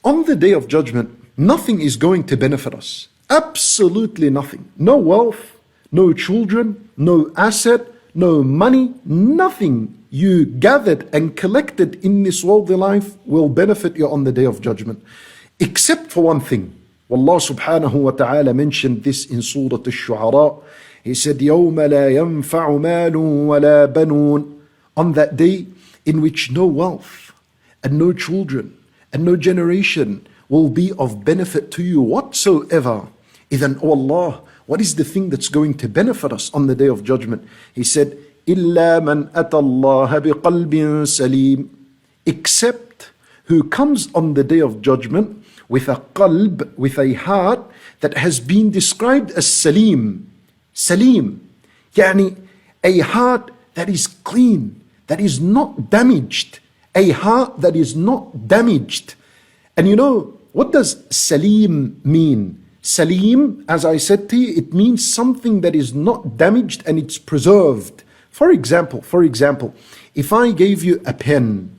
on the day of judgment, nothing is going to benefit us. Absolutely nothing. No wealth, no children, no asset, no money, nothing you gathered and collected in this worldly life will benefit you on the day of judgment. Except for one thing. Allah subhanahu wa ta'ala mentioned this in Surah Al-Shu'ara. He said, يَوْمَ لَا يَنْفَعُ مَالٌ وَلَا بَنُونَ. On that day in which no wealth and no children and no generation will be of benefit to you whatsoever. Then, oh Allah, what is the thing that's going to benefit us on the day of judgment? He said, إِلَّا مَنْ أَتَى اللَّهَ بِقَلْبٍ سَلِيمٍ. Except who comes on the day of judgment with a qalb, with a heart that has been described as salim. Salim. Yani a heart that is clean, that is not damaged. A heart that is not damaged. And you know, what does salim mean? Salim, as I said to you, it means something that is not damaged and it's preserved. For example, if I gave you a pen,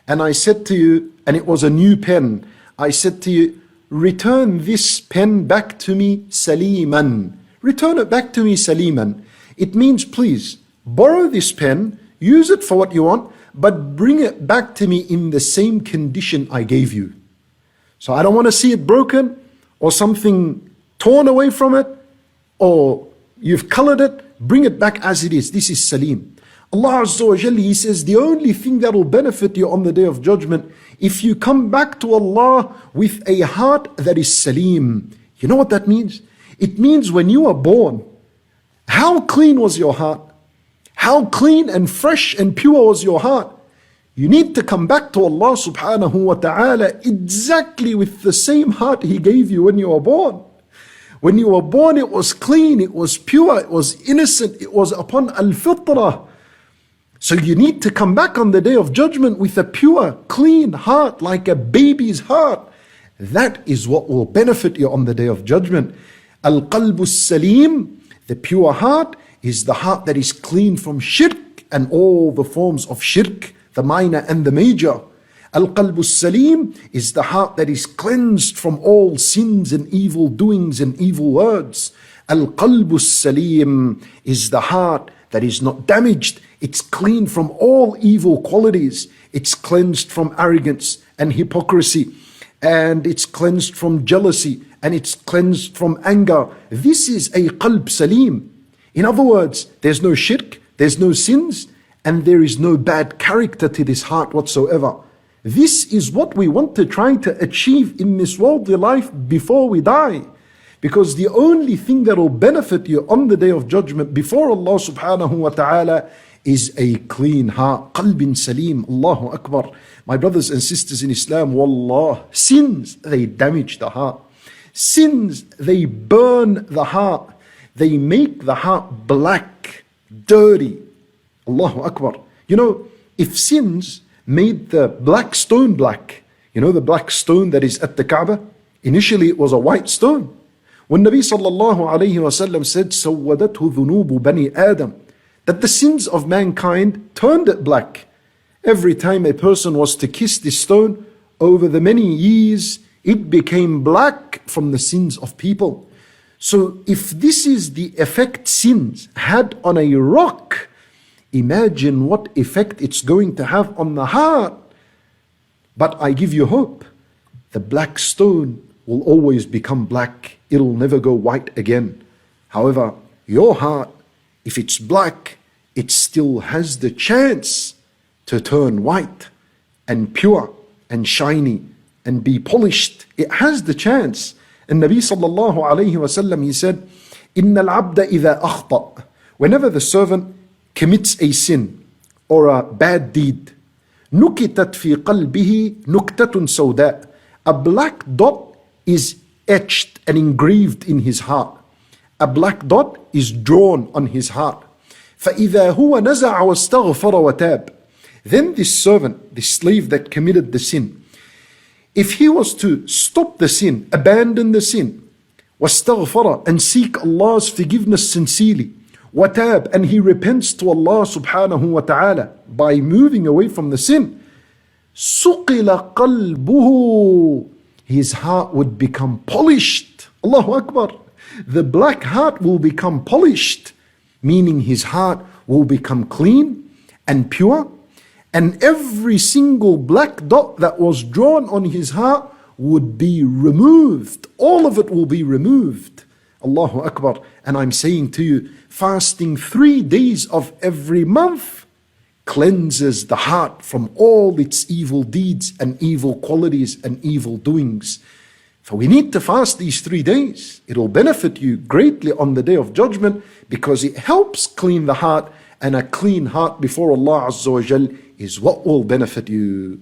and I said to you, and it was a new pen, I said to you, return this pen back to me saliman. Return it back to me saliman. It means, please, borrow this pen, use it for what you want, but bring it back to me in the same condition I gave you. So I don't want to see it broken, or something torn away from it, or you've colored it. Bring it back as it is. This is salim. Allah Azza wa Jalla, He says, the only thing that will benefit you on the day of judgment, if you come back to Allah with a heart that is salim. You know what that means? It means when you were born, how clean was your heart? How clean and fresh and pure was your heart? You need to come back to Allah subhanahu wa ta'ala exactly with the same heart He gave you when you were born. When you were born, it was clean, it was pure, it was innocent, it was upon al-fitrah. So you need to come back on the day of judgment with a pure, clean heart, like a baby's heart. That is what will benefit you on the day of judgment. Al-qalbu salim, the pure heart, is the heart that is clean from shirk and all the forms of shirk, the minor and the major. Al-qalbu salim is the heart that is cleansed from all sins and evil doings and evil words. Al-qalbu salim is the heart that is not damaged. It's clean from all evil qualities. It's cleansed from arrogance and hypocrisy. And it's cleansed from jealousy. And it's cleansed from anger. This is a qalb salim. In other words, there's no shirk, there's no sins, and there is no bad character to this heart whatsoever. This is what we want to try to achieve in this worldly life before we die. Because the only thing that will benefit you on the day of judgment before Allah subhanahu wa ta'ala is a clean heart. Qalbin salim. Allahu Akbar. My brothers and sisters in Islam, wallah, sins, they damage the heart. Sins, they burn the heart. They make the heart black, dirty. Allahu Akbar. You know, if sins made the black stone black, you know the black stone that is at the Kaaba? Initially it was a white stone. When Nabi sallallahu alayhi wa sallam said, سَوَّدَتْهُ ذُنُوبُ بَنِي آدَمَ, that the sins of mankind turned it black. Every time a person was to kiss this stone, over the many years, it became black from the sins of people. So if this is the effect sins had on a rock, imagine what effect it's going to have on the heart. But I give you hope. The black stone will always become black. It'll never go white again. However, your heart, if it's black, it still has the chance to turn white and pure and shiny and be polished. It has the chance. And Nabi sallallahu alayhi wa sallam, he said, إِنَّ الْعَبْدَ إِذَا أَخْطَأ. Whenever the servant commits a sin or a bad deed, نُكِتَتْ فِي قَلْبِهِ نُكْتَةٌ سَوْدَاء. A black dot is etched and engraved in his heart. A black dot is drawn on his heart. فَإِذَا هُوَ نَزَعَ وَاسْتَغْفَرَ وَتَابَ. Then this servant, this slave that committed the sin, if he was to stop the sin, abandon the sin, وَاسْتَغْفَرَ, and seek Allah's forgiveness sincerely, وَتَاب, and he repents to Allah subhanahu wa ta'ala by moving away from the sin, سُقِلَ قَلْبُهُ, his heart would become polished. Allahu Akbar. The black heart will become polished, meaning his heart will become clean and pure, and every single black dot that was drawn on his heart would be removed. All of it will be removed. Allahu Akbar. And I'm saying to you, fasting 3 days of every month cleanses the heart from all its evil deeds and evil qualities and evil doings. So we need to fast these 3 days. It will benefit you greatly on the Day of Judgment because it helps clean the heart, and a clean heart before Allah Azza wa Jal is what will benefit you.